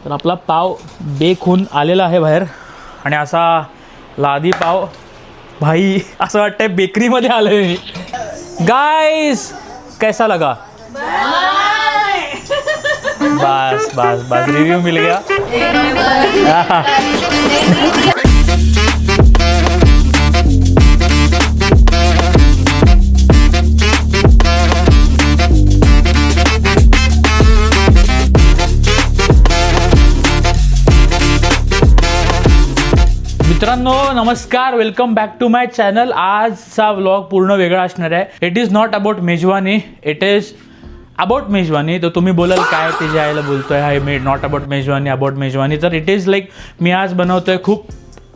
तर आपला पाव बेक होऊन आलेला आहे बाहेर आणि असा लादी पाव भाई असं वाटतंय बेकरीमध्ये आलोय मी. गाइस कैसा लगा? बस बस बस रिव्यू मिल गया. मित्रांनो नमस्कार, welcome back to my channel. आजचा व्लॉग पूर्ण वेगळा असणार आहे. इट इज नॉट अबाउट मेजवानी, इट इज अबाउट मेजवानी. तर तुम्ही बोलाल काय ते जे आयला बोलतोय हाय मे नॉट अबाउट मेजवानी अबाउट मेजवानी. तर इट इज लाईक मी आज बनवतोय खूप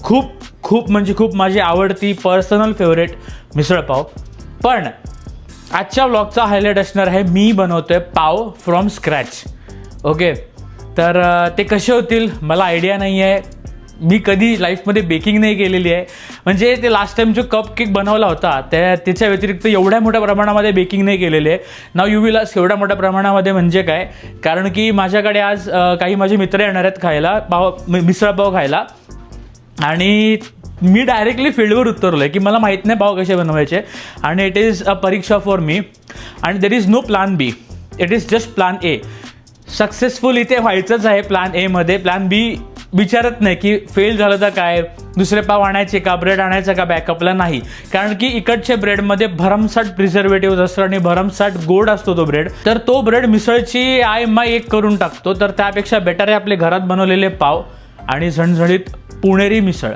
खूप खूप म्हणजे खूप माझी आवडती पर्सनल फेवरेट मिसळपाव. पण आजच्या व्लॉगचा हायलाईट असणार आहे मी बनवतोय पाव फ्रॉम स्क्रॅच. ओके, तर ते कसे होतील मला आयडिया नाही आहे. मी कधी लाईफमध्ये बेकिंग नाही केलेली आहे. म्हणजे ते लास्ट टाईम जो कप केक बनवला होता त्याच्या व्यतिरिक्त एवढ्या मोठ्या प्रमाणामध्ये बेकिंग नाही केलेली आहे. नाव यू विल आस्क एवढ्या मोठ्या प्रमाणामध्ये म्हणजे काय, कारण की माझ्याकडे आज काही माझे मित्र येणार आहेत खायला मिसळपाव खायला. आणि मी डायरेक्टली फील्डवर उतरलो आहे की मला माहीत नाही पाव कसे बनवायचे. आणि इट इज अ परीक्षा फॉर मी आणि there is no plan B, it is just plan A. Successful इथे व्हायचंच आहे प्लॅन एमध्ये. प्लॅन बी विचारत नाही की फेल झालं तर काय, दुसरे पाव आणायचे का, ब्रेड आणायचं का बॅकअपला, नाही. कारण की इकडच्या ब्रेडमध्ये भरमसाठ प्रिझर्वेटिव्ह असतात आणि भरमसाठ गोड असतो तो ब्रेड. तर तो ब्रेड मिसळची आय एक करून टाकतो. तर त्यापेक्षा बेटर आहे आपले घरात बनवलेले पाव आणि झणझणीत Puneri misal.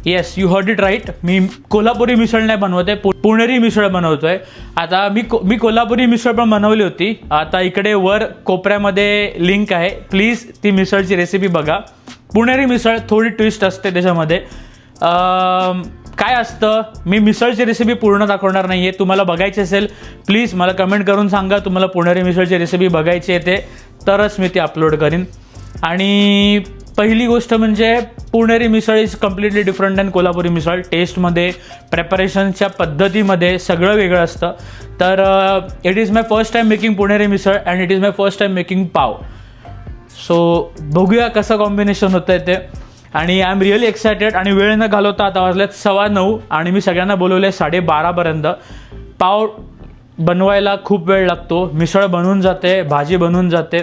Yes, you heard it right. मी कोल्हापुरी मिसळ नाही बनवते, पुणेरी मिसळ बनवतोय. आता मी कोल्हापुरी मिसळ पण बनवली होती. आता इकडे वर कोपऱ्यामध्ये लिंक आहे, प्लीज ती मिसळची रेसिपी बघा. पुणेरी मिसळ थोडी ट्विस्ट असते त्याच्यामध्ये. काय असतं, मी मिसळची रेसिपी पूर्ण दाखवणार नाही आहे. तुम्हाला बघायची असेल प्लीज मला कमेंट करून सांगा तुम्हाला पुणेरी मिसळची रेसिपी बघायची येते तरच मी ती अपलोड करीन. आणि पहिली गोष्ट म्हणजे Puneri misal is completely different than Kolhapuri misal. टेस्टमध्ये, प्रेपरेशनच्या पद्धतीमध्ये सगळं वेगळं असतं. तर it is my first time making Puneri misal and it is my first time making pav. So बघूया कसं कॉम्बिनेशन होतं आहे ते. आणि आय एम रिअली एक्सायटेड. आणि वेळ न घालवता आता वाजल्यात 9:15 आणि मी सगळ्यांना बोलवलं आहे 12:30पर्यंत. पाव बनवायला खूप वेळ लागतो. मिसळ बनवून जाते, भाजी बनवून जाते,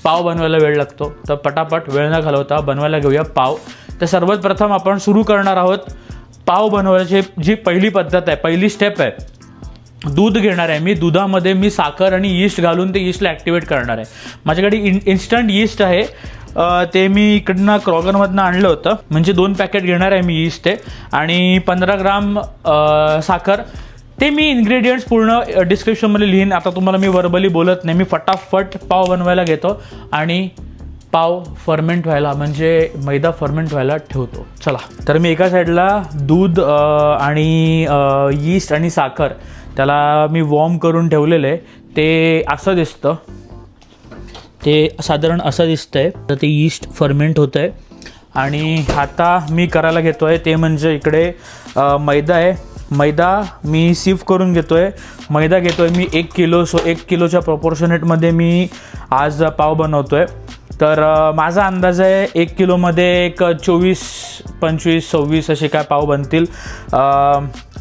पाव बनवायला वेळ लागतो. तर पटापट वेळ न घालवता बनवायला घेऊया पाव. तर सर्वात प्रथम आपण सुरू करणार आहोत पाव बनवायची जी पहिली पद्धत आहे, पहिली स्टेप आहे. दूध घेणार आहे मी. दुधामध्ये मी साखर आणि यीस्ट घालून ते यीस्टला ॲक्टिवेट करणार आहे. माझ्याकडे इन्स्टंट यीस्ट आहे, ते मी इकडनं क्रॉगरमधनं आणलं होतं. म्हणजे 2 पॅकेट घेणार आहे मी यीस्ट ते. आणि 15 ग्राम साखर. ते मी इन्ग्रेडियंट्स पूर्ण डिस्क्रिप्शनमध्ये लिहीन. आता तुम्हाला मी वर्बली बोलत नाही. मी फटाफट पाव बनवायला घेतो आणि पाव फर्मेंट व्हायला म्हणजे मैदा फर्मेंट व्हायला ठेवतो. चला, तर मी एका साईडला दूध आणि यीस्ट आणि साखर त्याला मी वॉर्म करून ठेवलेलं आहे. ते असं दिसतं, ते साधारण असं दिसतं आहे. तर ते यीस्ट फर्मेंट होतं आहे. आणि आता मी करायला घेतो आहे ते म्हणजे इकडे मैदा आहे. मैदा मी सिफ्ट करून घेतो आहे. मैदा घेतो आहे मी 1 किलो. सो 1 किलोच्या प्रपोर्शनेटमध्ये मी आज पाव बनवतो आहे. तर माझा अंदाज आहे 1 किलोमध्ये एक 24, 25, 26 असे काय पाव बनतील.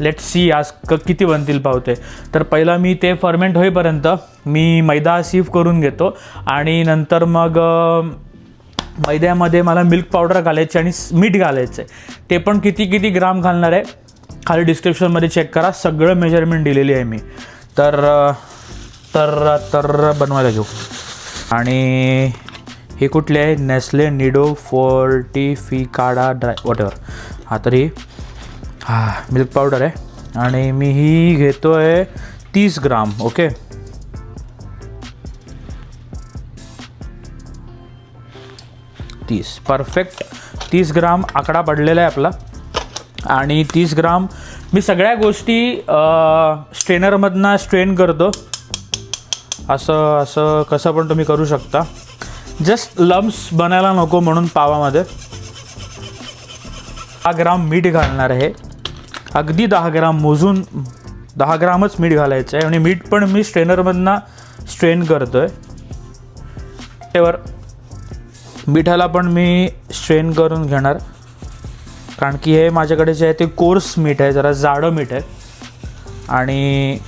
लेट्स सी आज किती बनतील पाव ते. तर पहिला मी ते फर्मेंट होईपर्यंत मी मैदा सिफ्ट करून घेतो. आणि नंतर मग मैद्यामध्ये मला मिल्क पावडर घालायची आणि मीठ घालायचं आहे. ते पण किती ग्राम घालणार आहे खाली डिस्क्रिप्शनमध्ये चेक करा, सगळं मेजरमेंट दिलेली आहे मी. तर बनवायला घेऊ. आणि हे कुठले आहे, नेस्ले निडो फोर्टिफिकाडा ड्राय वॉटेवर. हा तरी मिल्क पावडर आहे आणि मी ही घेतो आहे 30 ग्राम. ओके, परफेक्ट 30 ग्राम आकडा पडलेला आहे आपला. आणि 30 ग्राम मी सगळ्या गोष्टी स्ट्रेनरमधनं स्ट्रेन करतो. असं कसं पण तुम्ही करू शकता. जस्ट लम्स बनायला नको म्हणून पावामध्ये. 10 ग्राम मीठ घालणार आहे. अगदी 10 ग्राम मोजून 10 ग्रामच मीठ घालायचं आहे. आणि मीठ पण मी स्ट्रेनरमधनं स्ट्रेन करतो आहे. मिठाला पण मी स्ट्रेन करून घेणार, कारण की हे माझ्याकडे जे आहे ते कोर्स मीठ आहे, जरा जाडं मीठ आहे. आणि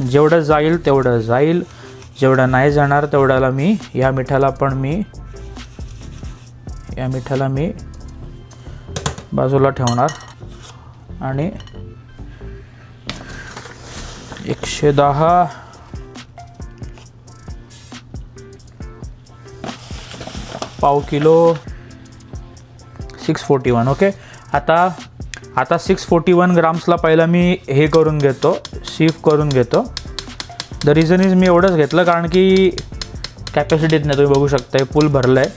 जेवढं जाईल तेवढं जाईल, जेवढं नाही जाणार तेवढ्याला मी या मिठाला मी बाजूला ठेवणार. आणि 110 पाव किलो 641. ओके, आता 641 ग्राम्सला पहिला मी हे करून घेतो, शिफ्ट करून घेतो. द रिझन इज मी एवढंच घेतलं कारण की कॅपॅसिटीत नाही, तुम्ही बघू शकता हे फुल भरलं आहे.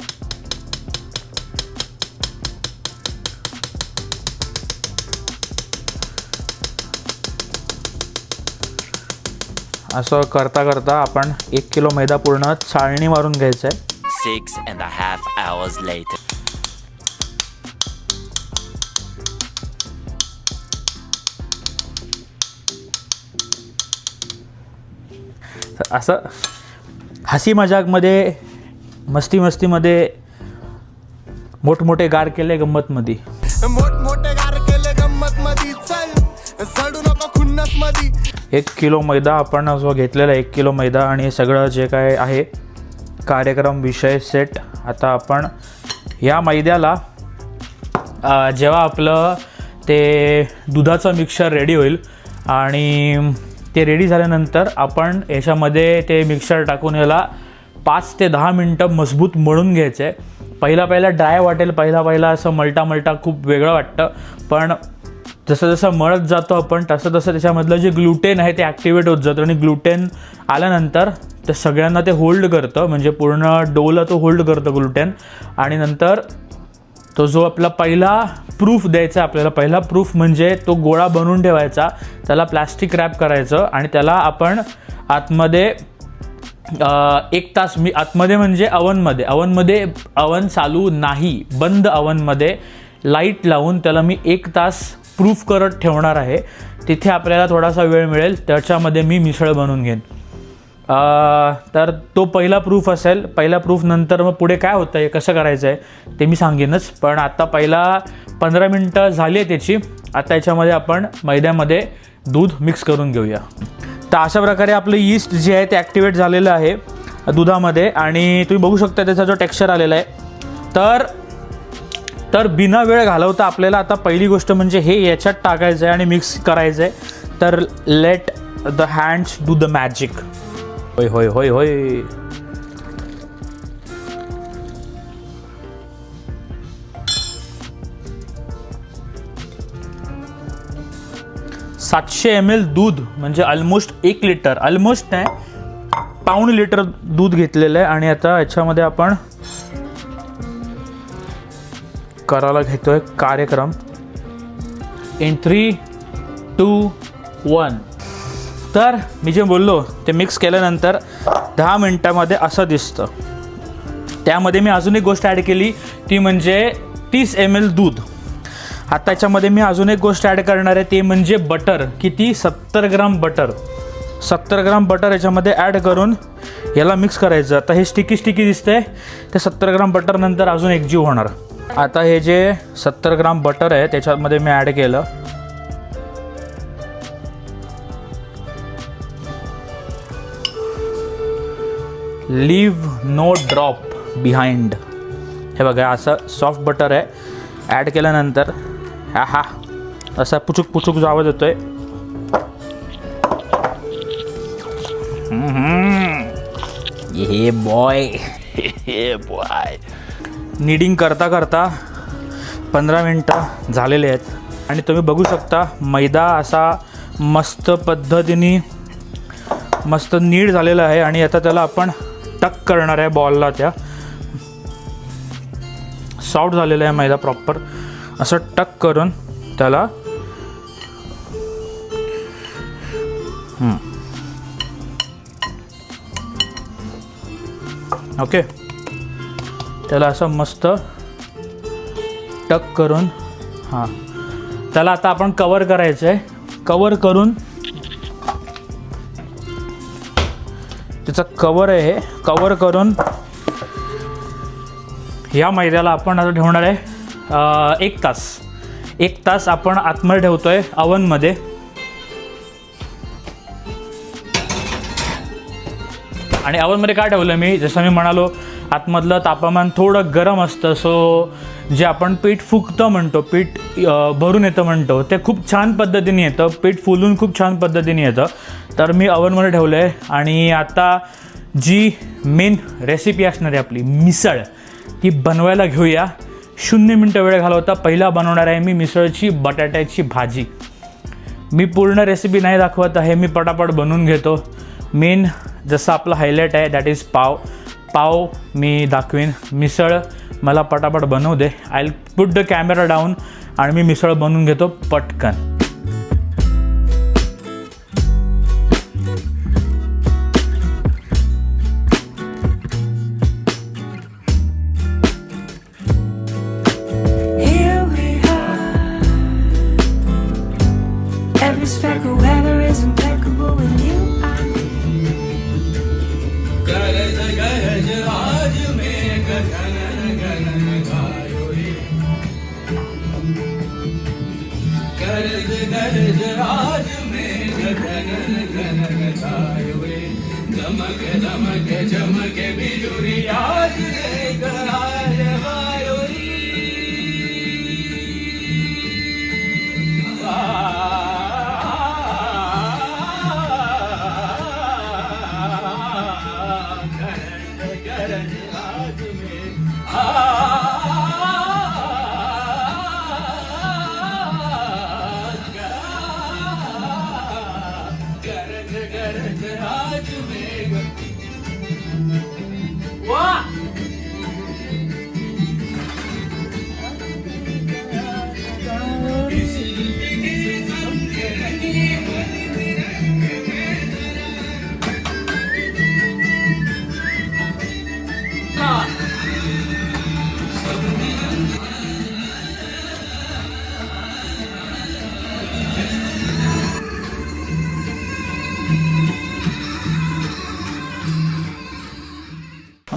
असं करता करता आपण 1 किलो मैदा पूर्ण चाळणी मारून घ्यायचं आहे. 6.5 hours later. असं हसी मजाकमध्ये, मस्तीमध्ये मोठमोठे गार केले गंमतमध्ये. मोठमोठे गार केले गंमतमध्ये, चल चढू नको खुन्नसमध्ये. 1 किलो मैदा आपण जो घेतलेला 1 किलो मैदा आणि हे सगळं जे काय आहे कार्यक्रम विषय सेट. आता आपण या मैद्याला जेव्हा आपलं ते दुधाचं मिक्सर रेडी होईल आणि ते रेडी झाल्यानंतर आपण याच्यामध्ये ते मिक्सर टाकून याला 5 ते 10 मिनटं मजबूत मळून घ्यायचं आहे. पहिला ड्राय वाटेल, पहिला असं मळता खूप वेगळं वाटतं, पण जसं मळत जातो आपण तसं त्याच्यामधलं जे ग्लुटेन आहे ते ॲक्टिवेट होत जातं आणि ग्लुटेन आल्यानंतर ते सगळ्यांना ते होल्ड करतं, म्हणजे पूर्ण डोला तो होल्ड करतं ग्लुटेन. आणि नंतर तो जो आपला पहिला प्रूफ द्यायचा आपल्याला, पहिला प्रूफ म्हणजे तो गोळा बनवून ठेवायचा, त्याला प्लॅस्टिक रॅप करायचं आणि त्याला आपण आतमध्ये 1 तास, मी आतमध्ये म्हणजे अवनमध्ये अवन चालू नाही, बंद अवनमध्ये लाईट लावून त्याला मी 1 तास प्रूफ करत ठेवणार आहे. तिथे आपल्याला थोडासा वेळ मिळेल, त्याच्यामध्ये मी मिसळ बनवून घेईन. तर तो पहिला प्रूफ असेल. पहिला प्रूफ नंतर मग पुढे काय होतं आहे, कसं करायचं आहे ते मी सांगेनच. पण आता पहिला 15 मिनटं झाली आहे त्याची. आता याच्यामध्ये आपण मैद्यामध्ये दूध मिक्स करून घेऊया. तर अशा प्रकारे आपलं यीस्ट जे आहे ते ॲक्टिवेट झालेलं आहे दुधामध्ये आणि तुम्ही बघू शकता त्याचा जो टेक्स्चर आलेला आहे. तर बिना वेळ घालवता आपल्याला आता पहिली गोष्ट म्हणजे हे याच्यात टाकायचं आहे आणि मिक्स करायचं आहे. तर let the hands do the magic. होय होय होय होय. $700 ml दूध म्हणजे ऑलमोस्ट 1 लिटर, ऑलमोस्ट नाही, पाऊण लिटर दूध घेतलेलं आहे. आणि आता याच्यामध्ये आपण करायला घेतोय कार्यक्रम. इन 3, 2, 1. तर मी जे बोललो ते मिक्स केल्यानंतर 10 मिनटामध्ये असं दिसतं. त्यामध्ये मी अजून एक गोष्ट ॲड केली, ती म्हणजे 30 ml दूध. आता याच्यामध्ये मी अजून एक गोष्ट ॲड करणार आहे, ते म्हणजे बटर. किती? 70 ग्राम बटर. 70 ग्राम बटर याच्यामध्ये ॲड करून याला मिक्स करायचं. आता हे स्टिकी दिसतंय, ते 70 ग्राम बटर नंतर अजून एकजीव होणार. आता हे जे 70 ग्राम बटर आहे त्याच्यामध्ये मी ॲड केलं. Leave no drop behind. हे बघा असं सॉफ्ट बटर आहे. ॲड केल्यानंतर हा असा पुचूक जो आवाज येतोय, हे बॉय नीडिंग करता 15 मिनटं झालेले आहेत आणि तुम्ही बघू शकता मैदा असा मस्त पद्धतीने मस्त नीड झालेला आहे. आणि आता त्याला आपण टक करणार आहे बॉलला. त्या सॉफ्ट झालेला आहे मैदा प्रॉपर. असं टक करून त्याला ओके, त्याला असं मस्त टक करून त्याला आता आपण कवर करायचं आहे. कवर करून त्याचा कवर आहे, हे कवर करून ह्या मैद्याला आपण आता ठेवणार आहे 1 तास. 1 तास आपण आतमध्ये ठेवतो आहे अवनमध्ये. आणि अवनमध्ये काय ठेवलं मी, जसं मी म्हणालो आतमधलं तापमान थोडं गरम असतं, सो जे आपण पीठ फुगतं म्हणतो, पीठ भरून येतं म्हणतो, ते खूप छान पद्धतीने येतं. पीठ फुलून खूप छान पद्धतीने येतं. तर मी अवनमध्ये ठेवलं आहे. आणि आता जी मेन रेसिपी असणार आहे आपली मिसळ, ती बनवायला घेऊया. 0 मिनटं वेळ घालवता. पहिला बनवणार आहे मी मिसळची बटाट्याची भाजी. मी पूर्ण रेसिपी नाही दाखवत आहे, मी पटापट बनवून घेतो. मेन जसं आपलं हायलाईट आहे दॅट इज पाव मी दाखवेन. मिसळ मला पटापट बनवू दे. I will put the camera down आणि मी मिसळ बनवून घेतो पटकन. Here we are. Every speck of weather is impeccable with you.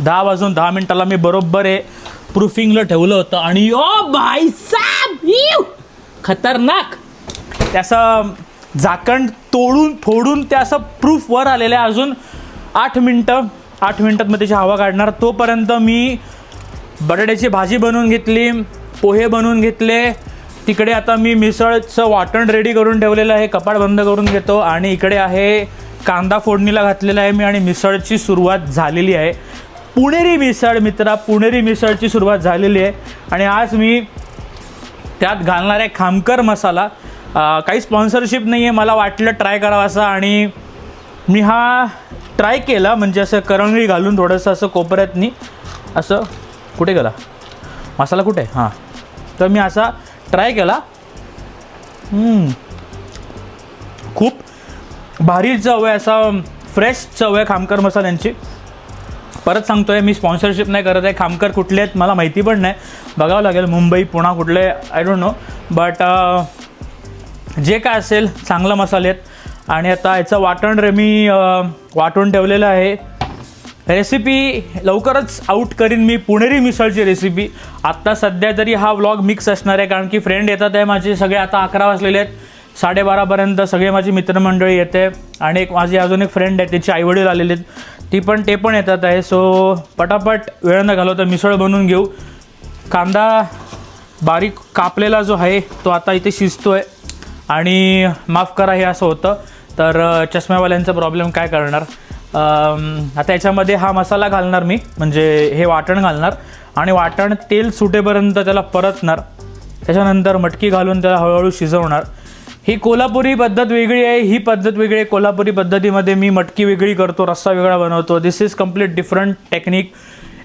दहा वाजून 10 मिनिटाला मी बरोबर आहे प्रूफिंगला ठेवलं होतं. आणि ओ भाई साहेब खतरनाक, त्याचं झाकण फोडून ते असं प्रूफ वर आलेलं आहे. अजून 8 मिनटात मग त्याची हवा काढणार. तोपर्यंत मी बटाट्याची भाजी बनवून घेतली, पोहे बनवून घेतले. तिकडे आता मी मिसळचं वाटण रेडी करून ठेवलेलं आहे. कपाट बंद करून घेतो. आणि इकडे आहे कांदा फोडणीला घातलेला आहे मी. आणि मिसळची सुरुवात झालेली आहे. पुणेरी मिसळ मित्रा, पुणेरी मिसळची सुरुवात झालेली आहे. आणि आज मी त्यात घालणार आहे खामकर मसाला. काही स्पॉन्सरशिप नाही आहे, मला वाटलं ट्राय करावं असं. आणि मी हा ट्राय केला, म्हणजे असं करंगळी घालून थोडंसं असं कोपऱ्यातनी असं. कुठे गेला मसाला, कुठे? हां, तर मी असा ट्राय केला. खूप भारी चव आहे, असा फ्रेश चव आहे खामकर मसाल्यांची. परत सांगतोय, मी स्पॉन्सरशिप नाही करत आहे. खामकर कुठले आहेत मला माहिती पण नाही, बघावं लागेल. मुंबई, पुणा कुठले आय डोंट नो, बट जे काय असेल चांगलं मसाले आहेत. आणि आता याचं वाटण मी वाटून ठेवलेलं आहे. रेसिपी लवकरच आउट करीन मी, पुणेरी मिसळची रेसिपी. आत्ता सध्या तरी हा व्लॉग मिक्स असणार आहे, कारण की फ्रेंड येतात आहे माझे सगळे. आता 11 वाजलेले आहेत, 12:30पर्यंत सगळे माझी मित्रमंडळी येते. आणि माझी अजून एक फ्रेंड आहे, त्याचे आईवडील आलेले आहेत, ते पण येतात आहे. सो पटापट वेळ न घालवता मिसळ बनवून घेऊ. कांदा बारीक कापलेला जो आहे तो आता इथे शिजतो आहे. आणि माफ करा हे असं होतं, तर चष्म्यावाल्यांचा प्रॉब्लेम काय करणार. आता याच्यामध्ये हा मसाला घालणार मी, म्हणजे हे वाटण घालणार. आणि वाटण तेल सुटेपर्यंत त्याला परतणार. त्याच्यानंतर मटकी घालून त्याला हळूहळू शिजवणार. ही कोल्हापुरी पद्धत वेगळी आहे, ही पद्धत वेगळी आहे. कोल्हापुरी पद्धतीमध्ये मी मटकी वेगळी करतो, रस्सा वेगळा बनवतो. दिस इज कम्प्लीट डिफरंट टेक्निक.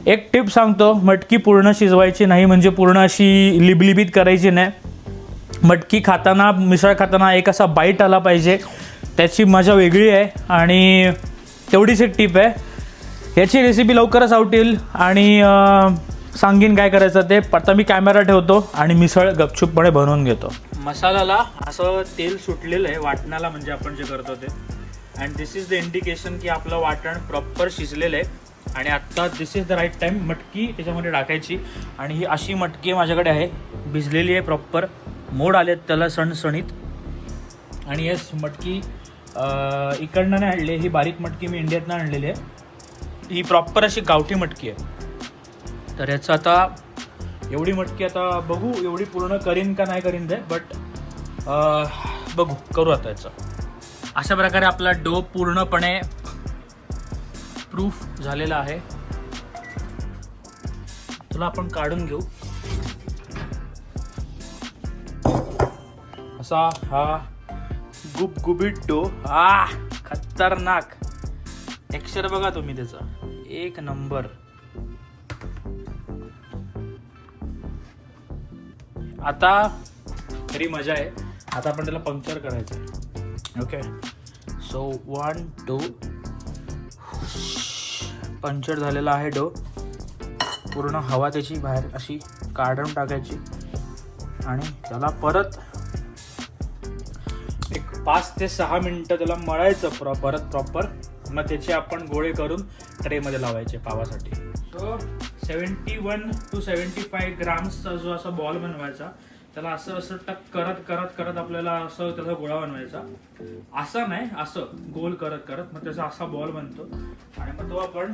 एक टिप सांगतो, मटकी पूर्ण शिजवायची नाही, म्हणजे पूर्ण अशी लिबलिबीत करायची नाही. मटकी खाताना, मिसळ खाताना एक असा बाईट आला पाहिजे, त्याची मजा वेगळी आहे. आणि तेवढीच एक टिप आहे. याची रेसिपी लवकरच आउट येईल आणि सांगीन काय करायचं ते. आता मी कॅमेरा ठेवतो आणि मिसळ गपचूपपणे बनवून घेतो. मसाल्याला असं तेल सुटलेलं आहे वाटणाला, म्हणजे आपण जे करतो ते. And this is the indication की आपलं वाटण प्रॉपर शिजलेलं आहे. आणि आत्ता दिस इज द राईट टाईम मटकी त्याच्यामध्ये टाकायची. आणि ही अशी मटकी माझ्याकडे आहे, भिजलेली आहे प्रॉपर, मोड आलेत त्याला सणसणीत. आणि येस मटकी इकडनं नाही आणली, ही बारीक मटकी मी इंडियातनं आणलेली आहे. ही प्रॉपर अशी गावठी मटकी आहे. तर याचं आता एवढी मटकी आता बघू एवढी पूर्ण करीन का नाही करीन ते, बट बघू करू आता याचं. अशा प्रकारे आपला डो पूर्णपणे प्रूफ झालेला आहे. तुला आपण काढून घेऊ. असा हा गुबगुबीत डो, खतरनाक टेक्स्चर बघा तुम्ही त्याचा, एक नंबर. आता खरी मजा आहे. आता आपण त्याला पंक्चर करायचं. ओके सो 1 2 पंक्चर झालेला आहे डो. पूर्ण हवा त्याची बाहेर अशी काढून टाकायची आणि त्याला परत एक 5 ते 6 मिनटं त्याला मळायचं परत प्रॉपर. मग त्याचे आपण गोळे करून ट्रेमध्ये लावायचे पावासाठी. सो 71 to 75 ग्राम्सचा जो असा बॉल बनवायचा, त्याला असं असं टक करत करत करत आपल्याला असं त्याचा गोळा बनवायचा. असा नाही, असं गोल करत करत मग त्याचा असा बॉल बनतो. आणि मग तो आपण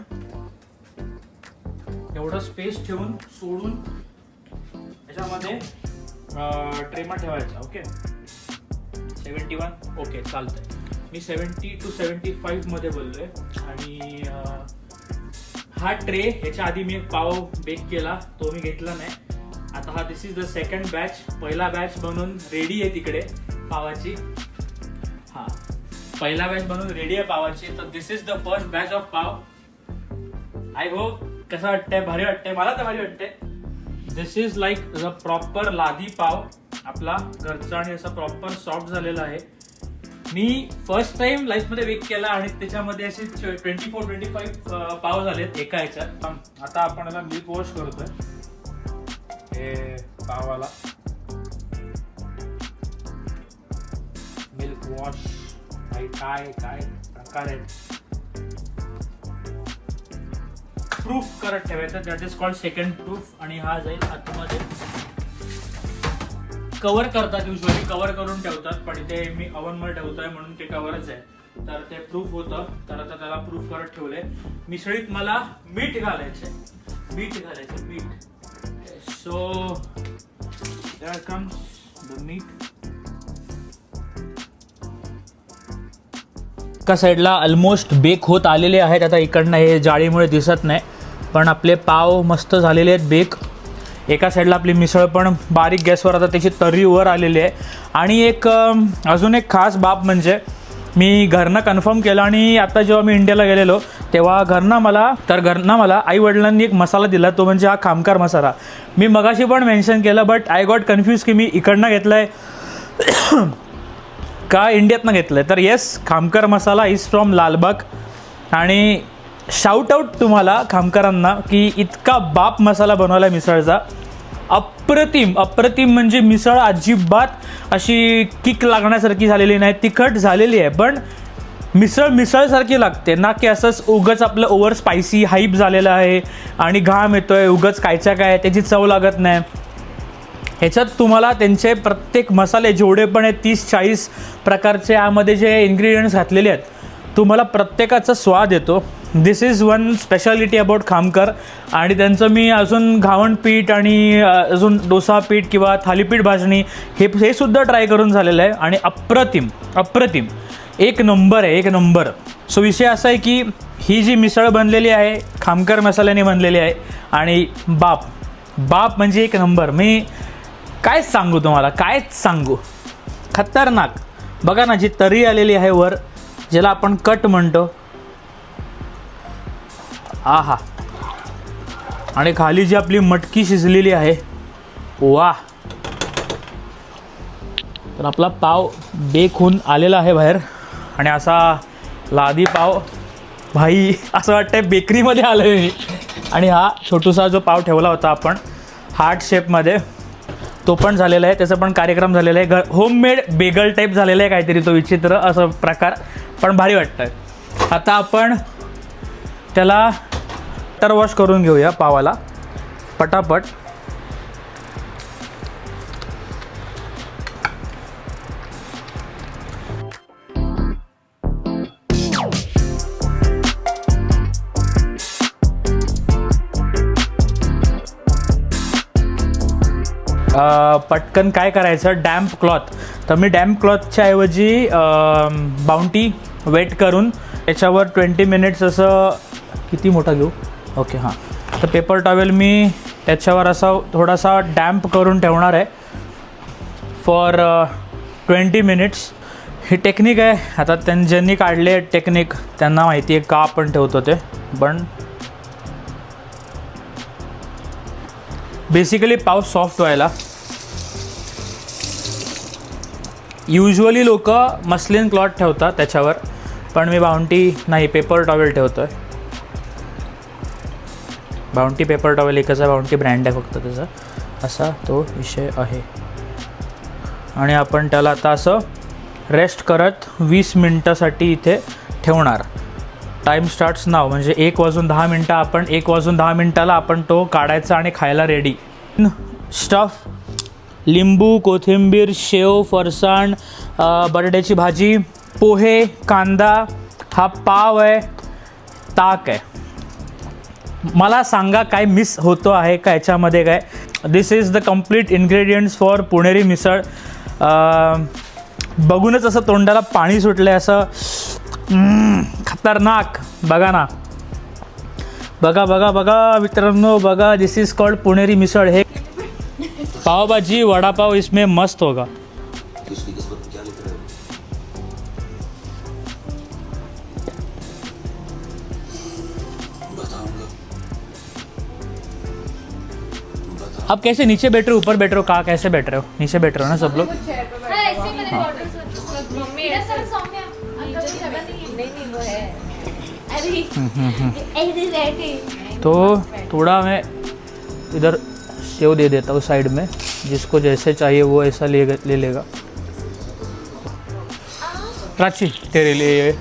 एवढं स्पेस ठेवून सोडून त्याच्यामध्ये ट्रेमा ठेवायचा. ओके 71 ओके चालतंय. मी 70 to 75 मध्ये बोललोय. आणि हा ट्रे ह्याच्या आधी मी एक पाव बेक केला, तो मी घेतला नाही. आता हा दिस इज द सेकंड बॅच. पहिला बॅच बनवून रेडी आहे तिकडे पावाची. हा पहिला बॅच बनवून रेडी आहे पावाची. तर this is the first batch of pav. I hope कसं वाटतंय, भारी वाटतंय, मला तर भारी वाटतंय. This is like the proper ladi pav आपला घरचा आणि असा प्रॉपर सॉफ्ट झालेला आहे. मी फर्स्ट टाइम लाईफमध्ये बेक केला आणि त्याच्यामध्ये असे 24-25 पाव झालेत एका ह्याच्यात. आता आपण याला मिल्क वॉश करतोय हे पावाला. मिल्क वॉश काय काय प्रकार आहेत. प्रूफ करत ठेवायचा, that is called second proof. आणि हा जाईल आतमध्ये. कव्हर करतात, युजली कव्हर करून ठेवतात, पण इथे मी ओव्हनमध्ये ठेवतोय म्हणून ते कव्हरच आहे. तर ते प्रूफ होतं. तर आता त्याला प्रूफ करत ठेवलंय. मिसळीत मला मीठ घालायचंय, मीठ. सो देयर कम्स द मीठ. एका साईडला ऑलमोस्ट बेक होत आलेले आहेत. आता इकडनं हे जाळीमुळे दिसत नाही, पण आपले पाव मस्त झालेले आहेत बेक. एका साईडला आपली मिसळ पण बारीक गॅसवर आता त्याची तर्री वर आलेली आहे. आणि एक अजून एक खास बाब म्हणजे मी घरनं कन्फर्म केलं. आणि आता जेव्हा मी इंडियाला गेलेलो तेव्हा घरनं मला आई वडिलांनी एक मसाला दिला, तो म्हणजे हा खामकर मसाला. मी मगाशी पण मेन्शन केलं, बट आय गॉट कन्फ्यूज की मी इकडनं घेतलं आहे का इंडियातनं घेतलं आहे. तर yes, Khamkar masala is from Lalbaug. आणि शाउट आउट तुम्हाला खामकरांना की इतका बाप मसाला बनवला आहे मिसळचा. अप्रतिम म्हणजे मिसळ अजिबात अशी किक लागण्यासारखी झालेली नाही, तिखट झालेली आहे, पण मिसळसारखी लागते ना, की असंच उगच आपलं ओव्हर स्पायसी हाईप झालेलं आहे आणि घाम येतोय उगच कायच्या काय, त्याची चव लागत नाही. ह्याच्यात तुम्हाला त्यांचे प्रत्येक मसाले जेवढे पण आहेत 30-40 प्रकारचे यामध्ये जे इन्ग्रेडियंट्स घातलेले आहेत, तुम्हाला प्रत्येकाचा स्वाद येतो. This is one speciality about Khamkar. आणि त्यांचं मी अजून घावण पीठ आणि अजून डोसा पीठ किंवा थालीपीठ भाजणी हे सुद्धा ट्राय करून झालेलं आहे. आणि अप्रतिम एक नंबर आहे, एक नंबर. सो विषय असा आहे की ही जी मिसळ बनलेली आहे खामकर मसाल्याने बनलेली आहे. आणि बाप म्हणजे एक नंबर. मी काय सांगू तुम्हाला, खतरनाक. बघा ना, जी तरी आलेली आहे वर, ज्याला आपण कट म्हणतो, आहा. आणि खाली जी आपली मटकी शिजलेली आहे, वाह. तर आपला पाव बेक होऊन आलेला आहे बाहेर. आणि असा लादी पाव, भाई असं वाटतंय बेकरीमध्ये आलो आहे मी. आणि हा छोटूसा जो पाव ठेवला होता आपण हार्ट शेपमध्ये, तो पण झालेला आहे, त्याचा पण कार्यक्रम झालेला आहे. होममेड बेगल टाईप झालेला आहे काहीतरी, तो विचित्र असं प्रकार, पण भारी वाटतं आहे. आता आपण त्याला बटर वॉश करून घेऊया पावाला पटापट. पटकन काय करायचं, डॅम्प क्लॉथ. तर मी डॅम्प क्लॉथच्या ऐवजी बाउंटी वेट करून त्याच्यावर 20 मिनिट्स असं, किती मोठा घेऊ, ओके हां, तर पेपर टॉवेल मी त्याच्यावर असा थोडासा डॅम्प करून ठेवणार आहे फॉर 20 मिनिट्स. ही टेक्निक आहे, आता ज्यांनी काढले टेक्निक त्यांना माहिती आहे का आपण ठेवतो ते. पण बेसिकली पाव सॉफ्ट व्हायला युजली लोक मस्लिन क्लॉथ ठेवतात त्याच्यावर, पण मी बाउंटी नाही, पेपर टॉवेल ठेवतो आहे. बाउंटी पेपर टॉवेल एकच आहे, बाउंटी ब्रँड आहे फक्त त्याचा, असा तो विषय आहे. आणि आपण त्याला आता असं रेस्ट करत 20 मिनटासाठी इथे ठेवणार. टाईम स्टार्ट्स नाव, म्हणजे 1:10 आपण 1:10 आपण तो काढायचा आणि खायला रेडी. स्टफ, लिंबू, कोथिंबीर, शेव, फरसाण, बटाट्याची भाजी, पोहे, कांदा, हा पाव आहे, ताक आहे. मला सांगा काय मिस होतो आहे का याच्यामध्ये काय. This is the complete ingredients for Puneri misal. बघूनच असं तोंडाला पाणी सुटलं आहे, असं खतरनाक. बघा ना, बघा बघा बघा मित्रांनो, बघा, दिस इज कॉल्ड पुणेरी मिसळ. हे पाव भाजी वडापाव इसमें मस्त होगा. आप कैसे नीचे बैठ रहे हो, ऊपर बैठ रहे हो, कहाँ कैसे बैठ रहे हो? नीचे बैठ रहे हो ना सब लोग. तो थोड़ा मैं इधर सेव दे देता हूँ साइड में, जिसको जैसे चाहिए वो ऐसा ले लेगा. प्राची तेरे लिए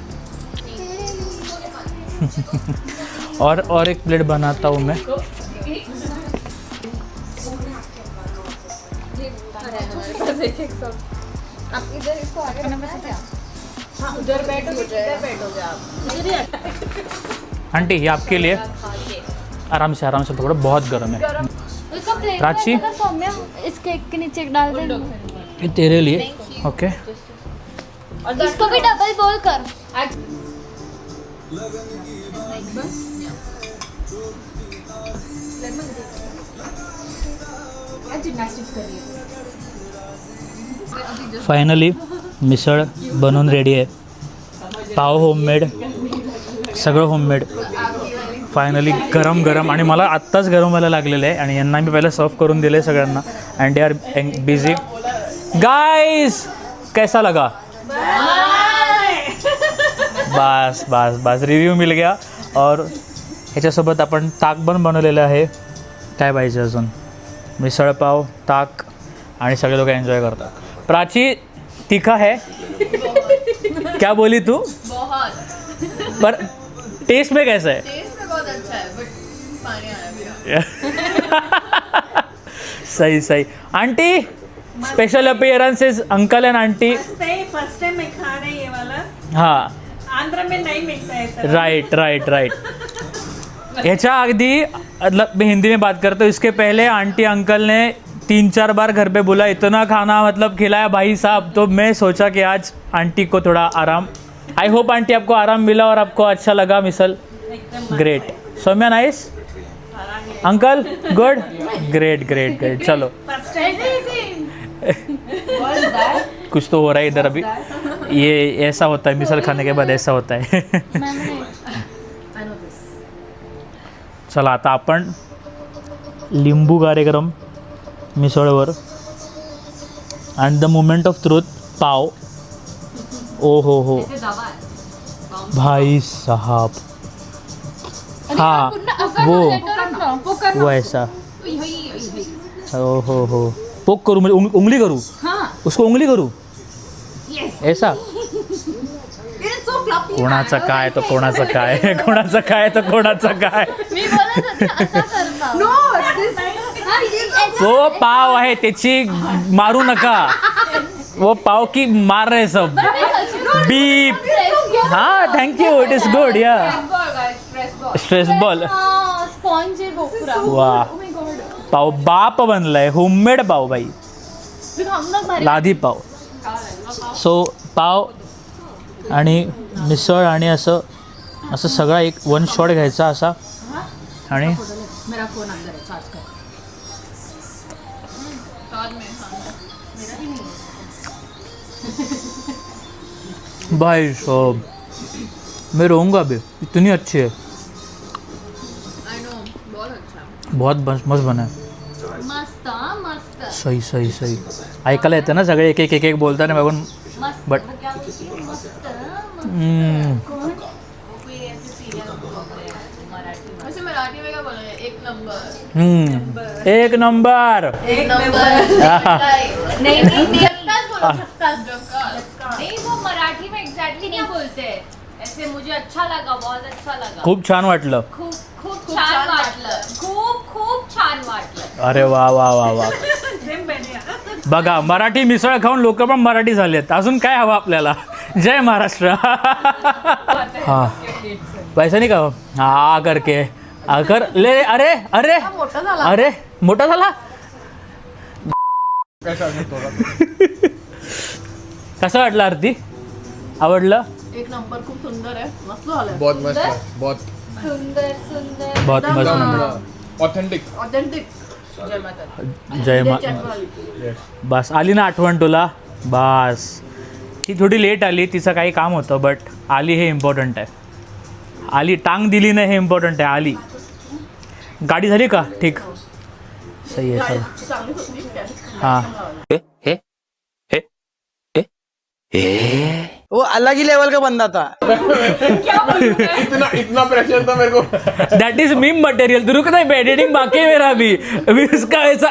और एक प्लेट बनाता हूँ मैं. आंटी ये आपके लिए, आराम से थोड़ा, बहुत गर्म है. प्राची इस केक के नीचे डाल दे. ये तेरे लिए, ओके. इसको भी डबल बोल कर. फायनली मिसळ बनवून रेडी आहे. पाव होममेड, सगळं होममेड. फायनली गरम गरम, आणि मला आत्ताच गरम व्हायला लागलेलं आहे. आणि यांना मी पहिले सर्व करून दिले सगळ्यांना. And they are busy. Guys कैसा लगा? बस बस बस, रिव्ह्यू मिल गया. और ह्याच्यासोबत आपण ताक पण बनवलेलं आहे. काय पाहिजे अजून? मिसळ पाव, ताक, आणि सगळे लोक एन्जॉय करतात. प्राची तीखा है क्या बोली तू? पर टेस्ट में कैसा है? टेस्ट में बहुत अच्छा है, बट पानी आया मेरा. सही. Aunty special appearances, uncle end aunty. First time मैं खा रही ये वाला. हाँ, आंध्र में नहीं मिलता है सर. राइट. ह्याच्या अगदी मतलब मैं हिंदी में बात करता हूँ. इसके पहले आंटी अंकल ने 3-4 बार घर पे बोला, इतना खाना मतलब खिलाया भाई साहब. तो मैं सोचा कि आज आंटी को थोड़ा आराम. आई होप आंटी आपको आराम मिला और आपको अच्छा लगा misal. Great. Saumya nice. Uncle good. Great. चलो, कुछ तो हो रहा है इधर अभी. ये ऐसा होता है मिसल खाने के बाद, ऐसा होता है. चला आता आपण लिंबू कार्यक्रम मिसळवर. And the moment of truth, pav. ओ हो भाई साहब. हाँ वो ऐसा. हो पोक करूँ, मुझे उंगली करूँ. उसको उंगली करूँ ऐसा. कोणाचं काय तर कोणाचं काय कोणाचं काय तर कोणाचं काय मी बोलत होते असा करता तो पाव आहे त्याची मारू नका वो पाव की मार रहे सब बीप हा थँक्यू इट इज गुड या स्ट्रेस बॉल स्पॉन्ज गोपुरा वा पाव बाप बनलाय होममेड पाव बाई लादी पाव सो पाव आणि मिसळ आणि असं असं सगळा एक वन शॉट घ्यायचा असा आणि मेरा फोन अंदर है चार्ज कर भाई साहब मैं रहूँगा अभी इतनी अच्छी है आई नो बहुत अच्छा बहुत मस्त बना है मस्त मस्त सही सही सही ऐकायला येतं ना सगळे एक एक एक एक बोलताना बघून मस्त बट क्या बोलती है? मस्त वैसे मराठी में क्या बोला है एक नंबर एक नंबर एक नंबर नहीं नहीं झक्कास बोलो झक्कास नहीं वो मराठी में एग्जैक्टली नहीं बोलते ऐसे मुझे अच्छा लगा बहुत अच्छा लगा खूप छान वाटलं खूप खूप छान वाटलं खूप खूप छान वाटलं अरे वा वा वा वा बघा मराठी मिसळ खाऊन लोक पण मराठी झालेत अजून काय हवं आपल्याला जय महाराष्ट्र हा पैसा नाही का हा करके कर ले अरे अरे अरे मोठा झाला कसं वाटलं आरती आवडलं एक नंबर खूप सुंदर आहे मस्त झालं बहुत मस्त है, बहुत सुंदर सुंदर बहुत मस्त ऑथेंटिक ऑथेंटिक जय माता दी. जय मा बस आली ना आठवण तुला बस ती थोडी लेट आली तिचं काही काम होतं बट आली हे इम्पॉर्टंट आहे आली टांग दिली नाही हे इम्पॉर्टंट आहे आली गाडी झाली का ठीक सही आहे चला हां वो अलग ही लेवल का बंदा था इतना प्रेशर था मेरे को दैट इज मीम मटेरियल तू रुक नहीं एडिटिंग बाकी है मेरा अभी इसका ऐसा